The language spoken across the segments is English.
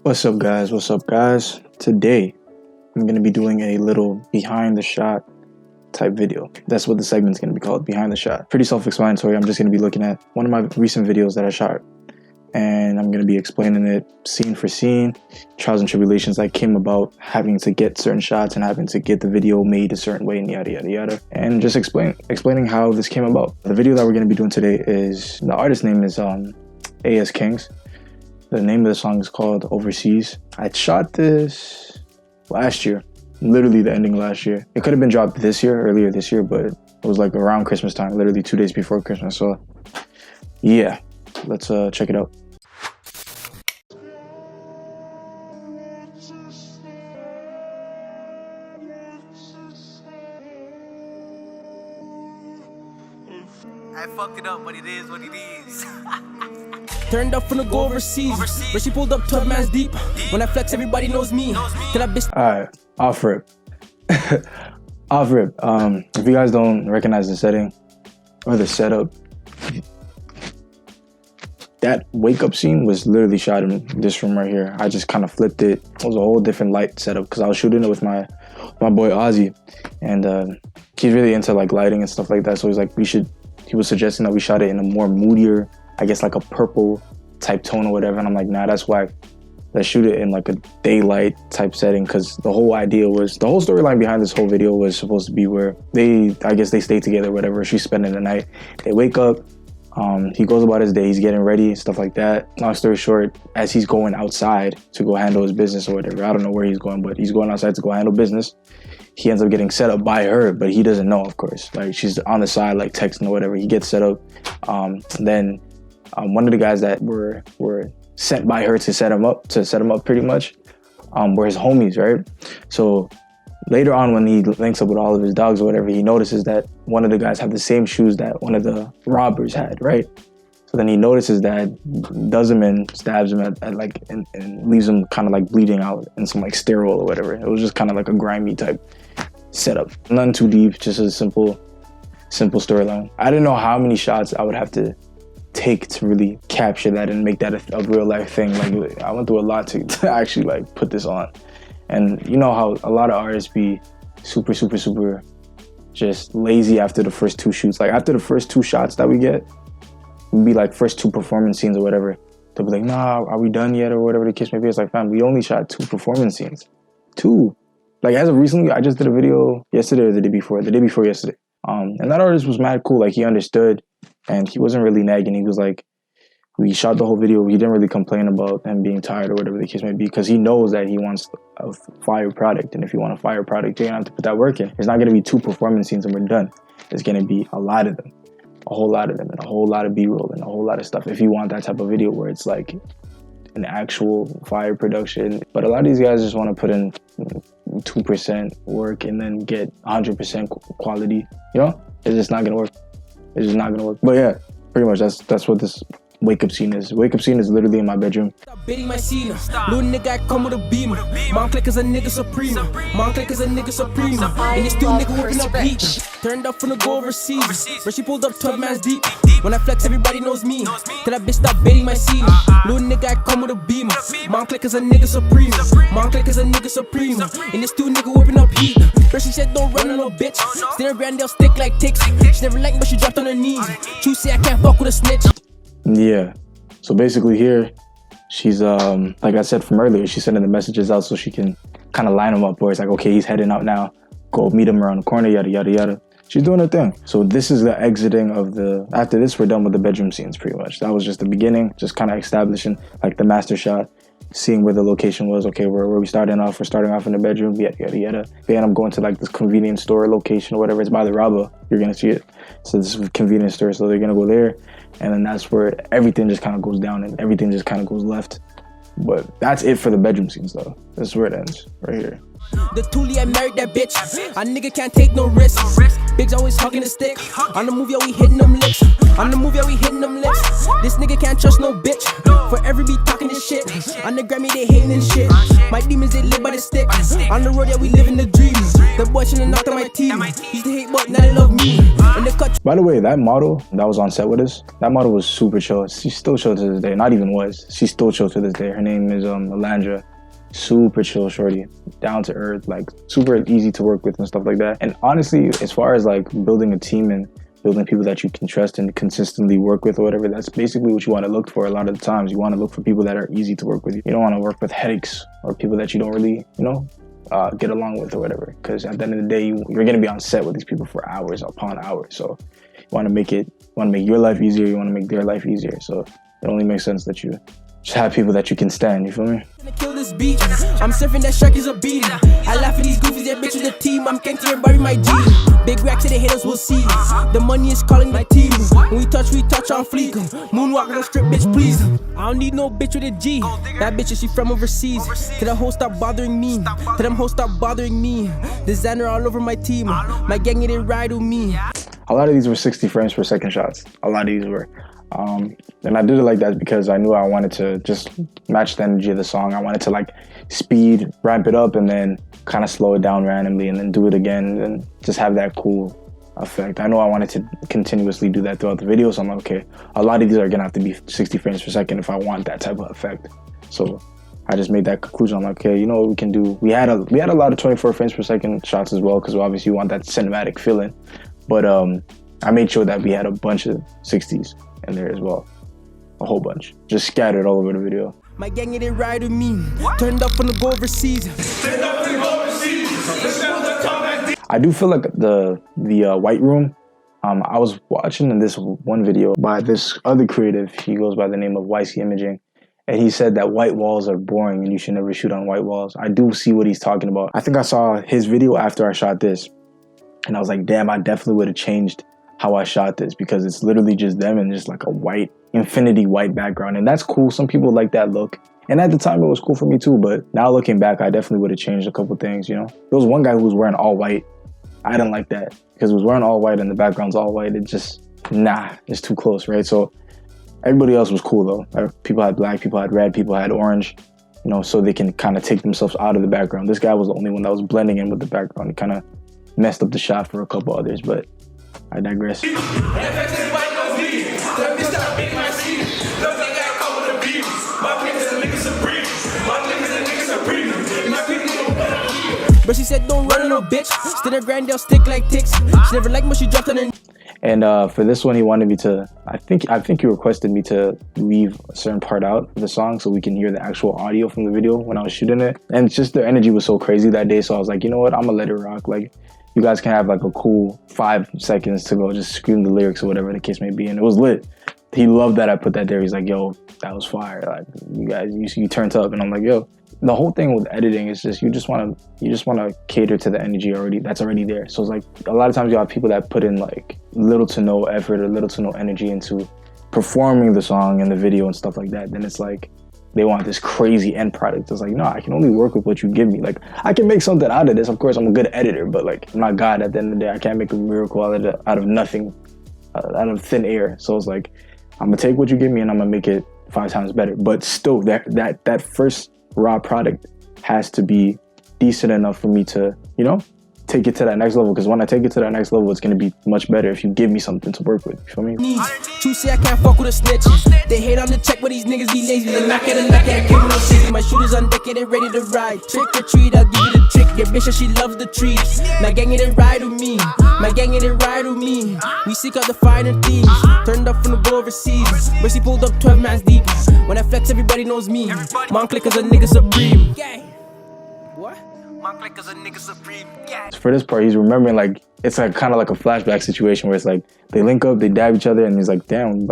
What's up guys, Today I'm going to be doing a little behind the shot type video. That's what the segment's going to be called, behind the shot. Pretty self-explanatory. I'm just going to be looking at one of my recent videos that I shot, and I'm going to be explaining it scene for scene, trials and tribulations that came about having to get certain shots and having to get the video made a certain way and yada yada yada, and just explaining how this came about. The video that we're going to be doing today is, the artist name is A.S. Kings. The name of the song is called Overseas. I shot this last year, literally the ending last year. It could have been dropped earlier this year, but it was like around Christmas time, literally 2 days before Christmas. So yeah, let's check it out. I fucked it up, but it is what it is. Turned up from the go overseas, but she pulled up 12 man's deep. When I flex, everybody knows me. Till I bitch. Alright, off rip. Off rip. If you guys don't recognize the setting or the setup, that wake up scene was literally shot in this room right here. I just kind of flipped it. It was a whole different light setup because I was shooting it with my boy Ozzy, and he's really into like lighting and stuff like that. So he's like, he was suggesting that we shot it in a more moodier, I guess like a purple type tone or whatever. And I'm like, nah, that's whack. Let's shoot it in like a daylight type setting, because the whole storyline behind this whole video was supposed to be where I guess they stay together, whatever. She's spending the night. They wake up. He goes about his day. He's getting ready, stuff like that. Long story short, as he's going outside to go handle his business or whatever, I don't know where he's going, but he's going outside to go handle business. He ends up getting set up by her, but he doesn't know, of course. Like, she's on the side, like texting or whatever. He gets set up. Then one of the guys that were sent by her to set him up pretty much, were his homies, right? So later on, when he links up with all of his dogs or whatever, he notices that one of the guys have the same shoes that one of the robbers had, right? So then he notices that, does him in, stabs him and leaves him kind of like bleeding out in some like sterile or whatever. It was just kind of like a grimy type setup. Nothing too deep, just a simple storyline. I didn't know how many shots I would have to take to really capture that and make that a real life thing. Like, I went through a lot to actually like put this on. And you know how a lot of artists be super just lazy after the first two shoots. Like, after the first two shots that we get, it'd be like first two performance scenes or whatever. They'll be like, nah, are we done yet or whatever the case may be. It's like, fam, we only shot 2 performance scenes. 2. Like, as of recently, I just did a video yesterday or the day before yesterday. And that artist was mad cool. Like, he understood and he wasn't really nagging. He was like, we shot the whole video. He didn't really complain about him being tired or whatever the case may be, because he knows that he wants a fire product. And if you want a fire product, you're gonna have to put that work in. It's not gonna be 2 performance scenes and we're done. It's gonna be a lot of them, a whole lot of them, and a whole lot of B-roll and a whole lot of stuff. If you want that type of video where it's like an actual fire production. But a lot of these guys just want to put in 2% work and then get 100% quality. You know, it's just not gonna work. It's just not gonna work. But yeah, pretty much that's what this wake up scene is. Wake up scene is literally in my bedroom. Stop bidding my scene. Little nigga, I come with a beamer. Mom click is a nigga supreme. Mom click is a nigga supreme. And this still nigga whipping up heat. Turned up from the go overseas, but she pulled up 12 man's deep. When I flex, everybody knows me. Till that bitch stop bidding my scene. Little nigga, I come with a beamer. Mom click is a nigga supreme. Mom click is a nigga supreme. And this still nigga whipping up heat. First she said don't run on no bitch. Staring around, they'll stick like ticks. She never liked me, but she dropped on her knees. True say I can't fuck with a snitch. Yeah, so basically here, she's, like I said from earlier, she's sending the messages out so she can kind of line them up, where it's like, okay, he's heading out now, go meet him around the corner, yada, yada, yada. She's doing her thing. So this is the exiting of after this, we're done with the bedroom scenes pretty much. That was just the beginning, just kind of establishing like the master shot, seeing where the location was. Okay, where we starting off? We're starting off in the bedroom, yada, yada, yada. Then I'm going to like this convenience store location or whatever. It's by the Rabba. You're going to see it. So this is a convenience store. So they're going to go there. And then that's where everything just kind of goes down and everything just kind of goes left. But that's it for the bedroom scenes though. This is where it ends, right here. The Thule, I married that bitch. A nigga can't take no risks. Biggs always hugging the stick. On the move, yeah, we hitting them lips. On the move, yeah, we hitting them lips. This nigga can't trust no bitch. For every beat talking this shit. On the Grammy, they hating and shit. My demons, they live by the stick. On the road, yeah, we living the dream. The boys should've knocked on my team. Used to hate, but now they love me. In the cut. By the way, that model that was on set with us, that model was super chill. She's still chill to this day. Not even was. She's still chill to this day. Her name is Alandra. Super chill shorty, down to earth, like super easy to work with and stuff like that. And honestly, as far as like building a team and building people that you can trust and consistently work with or whatever, that's basically what you want to look for a lot of the times. You want to look for people that are easy to work with. You don't want to work with headaches or people that you don't really, get along with or whatever. Because at the end of the day, you're going to be on set with these people for hours upon hours. So you want to make your life easier. You want to make their life easier. So it only makes sense that you just have people that you can stand, you feel me? Kill this beat. I'm surfing that shark is a beating. I laugh at these goofies, that bitch with the team. I'm getting to everybody my G. Big racks to the haters will see. The money is calling my team. When we touch on fleek. Moonwalk on the strip, bitch, please. I don't need no bitch with a G. That bitch is she from overseas. Tell the hoes stop bothering me. Tell them hoes stop bothering me. Designer all over my team. My gang it didn't ride with me. A lot of these were 60 frames per second shots. A lot of these were. And I did it like that because I knew I wanted to just match the energy of the song. I wanted to like speed, ramp it up, and then kind of slow it down randomly and then do it again and just have that cool effect. I know I wanted to continuously do that throughout the video, so I'm like, okay, a lot of these are gonna have to be 60 frames per second if I want that type of effect. So I just made that conclusion. I'm like, okay, you know what we can do? We had a lot of 24 frames per second shots as well, because obviously you want that cinematic feeling. But I made sure that we had a bunch of 60s in there as well. A whole bunch. Just scattered all over the video. My gang it didn't ride with me. Turned up from the go overseas. I do feel like the White Room. I was watching this one video by this other creative. He goes by the name of YC Imaging. And he said that white walls are boring and you should never shoot on white walls. I do see what he's talking about. I think I saw his video after I shot this. And I was like, damn, I definitely would have changed how I shot this, because it's literally just them and just like a white, infinity white background. And that's cool. Some people like that look. And at the time it was cool for me too. But now looking back, I definitely would have changed a couple things, you know. There was one guy who was wearing all white. I didn't like that because he was wearing all white and the background's all white. It just, it's too close, right? So everybody else was cool though. People had black, people had red, people had orange, you know, so they can kind of take themselves out of the background. This guy was the only one that was blending in with the background. It kind of messed up the shot for a couple others, but I digress. But she said don't run on no bitch. Still her grand, they'll stick like ticks. She never liked when she dropped on her. And for this one, he wanted me to, I think he requested me to leave a certain part out of the song so we can hear the actual audio from the video when I was shooting it. And just the energy was so crazy that day, so I was like, you know what, I'm gonna let it rock. Like, you guys can have like a cool 5 seconds to go just scream the lyrics or whatever the case may be. And it was lit. He loved that I put that there. He's like, yo, that was fire. Like, you guys, you turned up. And I'm like, yo, the whole thing with editing is just you just want to cater to the energy that's already there. So it's like a lot of times you have people that put in like little to no effort or little to no energy into performing the song and the video and stuff like that. Then it's like they want this crazy end product. It's like, no, I can only work with what you give me. Like, I can make something out of this. Of course, I'm a good editor, but like, I'm not God at the end of the day. I can't make a miracle out of nothing, out of thin air. So it's like, I'm gonna take what you give me and I'm gonna make it 5 times better. But still, that first raw product has to be decent enough for me to, you know, take it to that next level. Because when I take it to that next level, it's gonna be much better if you give me something to work with. You feel me? True say I can't fuck with a snitch. They hate on the check, but these niggas be lazy. They knock at a knock at give me no shit. My shooters on deck and they ready to ride. Trick or treat, I'll give you the trick. Your bitch, she loves the trees. My gang it and ride with me. My gang it and ride with me. We seek out the finer thieves. Turned up from the go overseas. Mercy pulled up 12 mans deep. When I flex, everybody knows me. Monclick is a nigga supreme. What? Monclick is a nigga supreme. For this part, he's remembering, like, it's like kind of like a flashback situation where it's like they link up, they dab each other, and he's like, damn,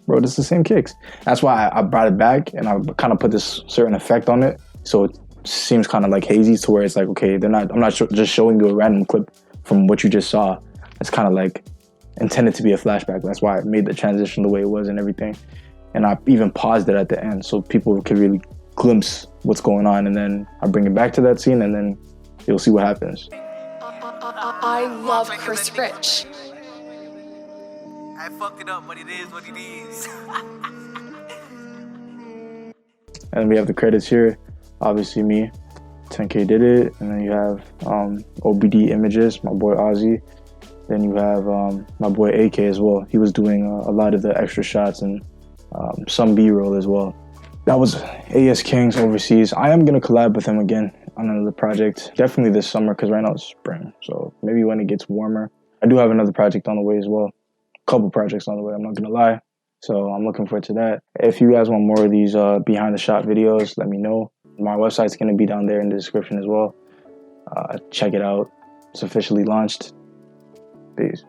bro, this is the same kicks. That's why I brought it back and I kind of put this certain effect on it, so it seems kind of like hazy, to where it's like, okay, I'm not just showing you a random clip from what you just saw. It's kind of like intended to be a flashback. That's why I made the transition the way it was and everything. And I even paused it at the end so people could really glimpse what's going on, and then I bring it back to that scene, and then you'll see what happens. I love Chris Rich. I fucked it up, but it is what it is. And we have the credits here. Obviously me, 10K did it. And then you have OBD Images, my boy Ozzy. Then you have my boy AK as well. He was doing a lot of the extra shots and some B-roll as well. That was AS Kings overseas. I am gonna collab with him again on another project. Definitely this summer, because right now it's spring. So maybe when it gets warmer. I do have another project on the way as well. A couple projects on the way, I'm not gonna lie. So I'm looking forward to that. If you guys want more of these behind the shot videos, let me know. My website's gonna be down there in the description as well. Check it out. It's officially launched. Peace.